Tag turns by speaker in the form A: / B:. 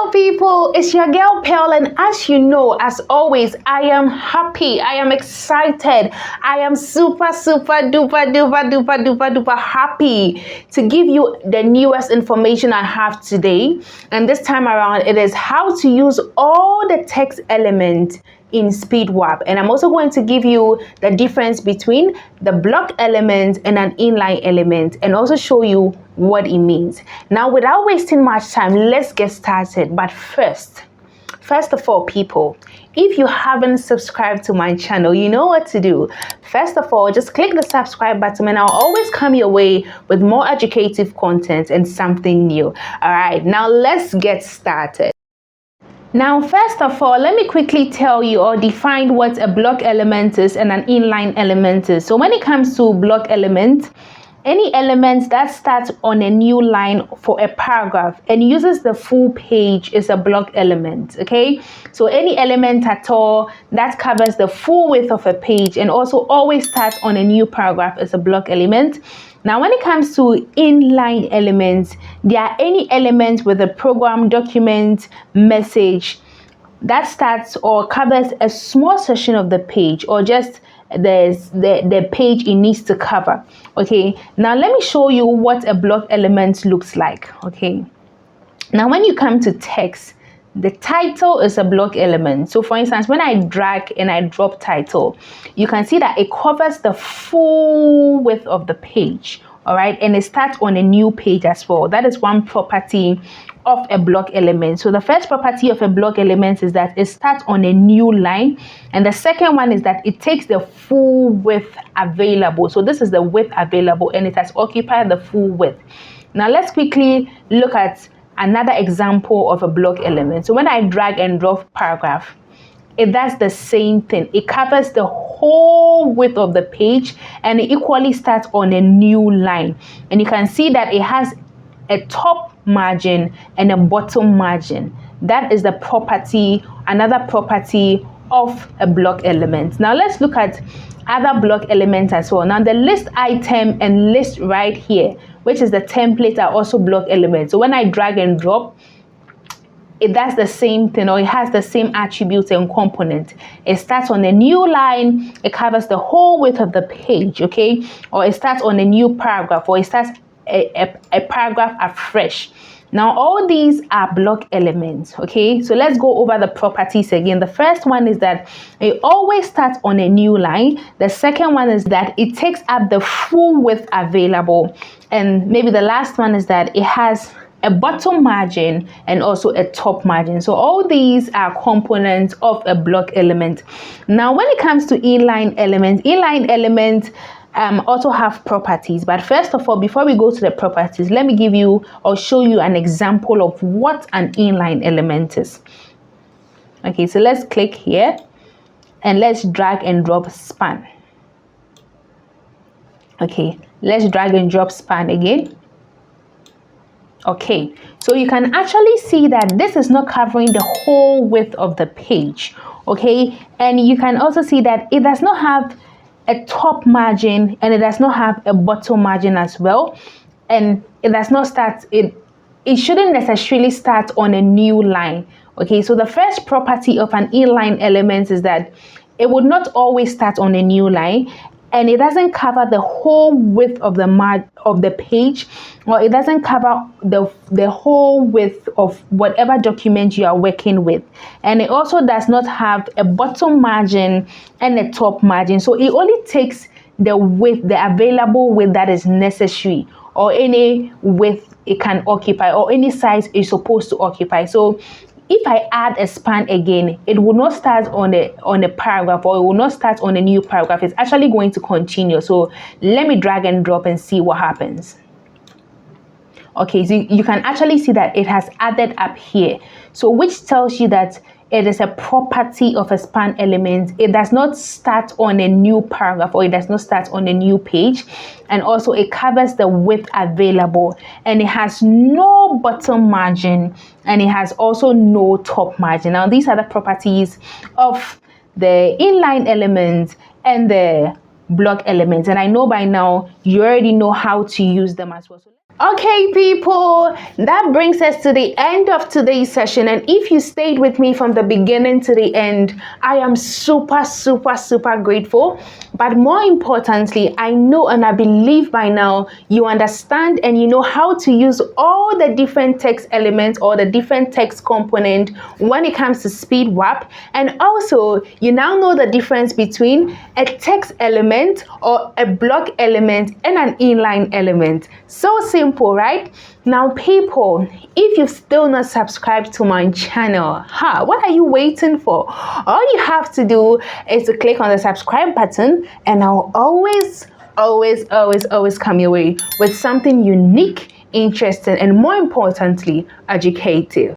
A: Hello people, it's your girl Pearl, and as you know, as always, I am happy, I am excited, I am super duper happy to give you the newest information I have today. And this time around, it is how to use all the text elements in Speedwapp, and I'm also going to give you the difference between the block element and an inline element, and also show you what it means. Now, without wasting much time, let's get started. But first of all, people, if you haven't subscribed to my channel, you know what to do. First of all, just click the subscribe button and I'll always come your way with more educative content and something new. All right, now let's get started. Now, first of all, let me quickly tell you or define what a block element is and an inline element is. So when it comes to block element, any element that starts on a new line for a paragraph and uses the full page is a block element, okay? So any element at all that covers the full width of a page and also always starts on a new paragraph is a block element. Now, when it comes to inline elements, they are any element with a program, document, message that starts or covers a small section of the page or just the page it needs to cover. Okay, now let me show you what a block element looks like. Okay, now when you come to text, the title is a block element. So for instance, when I drag and I drop title, you can see that it covers the full width of the page. All right, and it starts on a new page as well. That is one property of a block element. So the first property of a block element is that it starts on a new line, and the second one is that it takes the full width available. So this is the width available and it has occupied the full width. Now let's quickly look at another example of a block element. So when I drag and drop paragraph, it does the same thing. It covers the whole width of the page and it equally starts on a new line. And you can see that it has a top margin and a bottom margin. That is the property, another property of a block element. Now let's look at other block elements as well. Now the list item and list right here, which is the template, are also block elements. So when I drag and drop, it does the same thing, or it has the same attributes and component. It starts on a new line, it covers the whole width of the page, okay? Or it starts on a new paragraph, or it starts a paragraph afresh. Now all these are block elements, okay? So let's go over the properties again. The first one is that it always starts on a new line. The second one is that it takes up the full width available. And maybe the last one is that it has a bottom margin and also a top margin. So all these are components of a block element. Now when it comes to inline elements also have properties. But first of all, before we go to the properties, let me give you or show you an example of what an inline element is. Okay, so let's click here and let's drag and drop span. Okay, let's drag and drop span again. Okay, so you can actually see that this is not covering the whole width of the page. Okay, and you can also see that it does not have a top margin and it does not have a bottom margin as well, and it does not start, it shouldn't necessarily start on a new line. Okay, so the first property of an inline element is that it would not always start on a new line, and it doesn't cover the whole width of the page, or it doesn't cover the whole width of whatever document you are working with. And it also does not have a bottom margin and a top margin. So it only takes the width, the available width that is necessary, or any width it can occupy, or any size it's supposed to occupy. So if I add a span again, it will not start on a paragraph, or it will not start on a new paragraph. It's actually going to continue. So let me drag and drop and see what happens. Okay, so you can actually see that it has added up here. So which tells you that it is a property of a span element. It does not start on a new paragraph, or it does not start on a new page. And also it covers the width available, and it has no bottom margin, and it has also no top margin. Now these are the properties of the inline elements and the block elements, and I know by now you already know how to use them as well. Okay, people, that brings us to the end of today's session. And if you stayed with me from the beginning to the end, I am super, super, super grateful. But more importantly, I know and I believe by now you understand and you know how to use all the different text elements or the different text component when it comes to Speedwapp. And also, you now know the difference between a text element or a block element and an inline element. So simple, right? Now, people, if you've still not subscribed to my channel, what are you waiting for? All you have to do is to click on the subscribe button, and I'll always come your way with something unique, interesting, and more importantly, educative.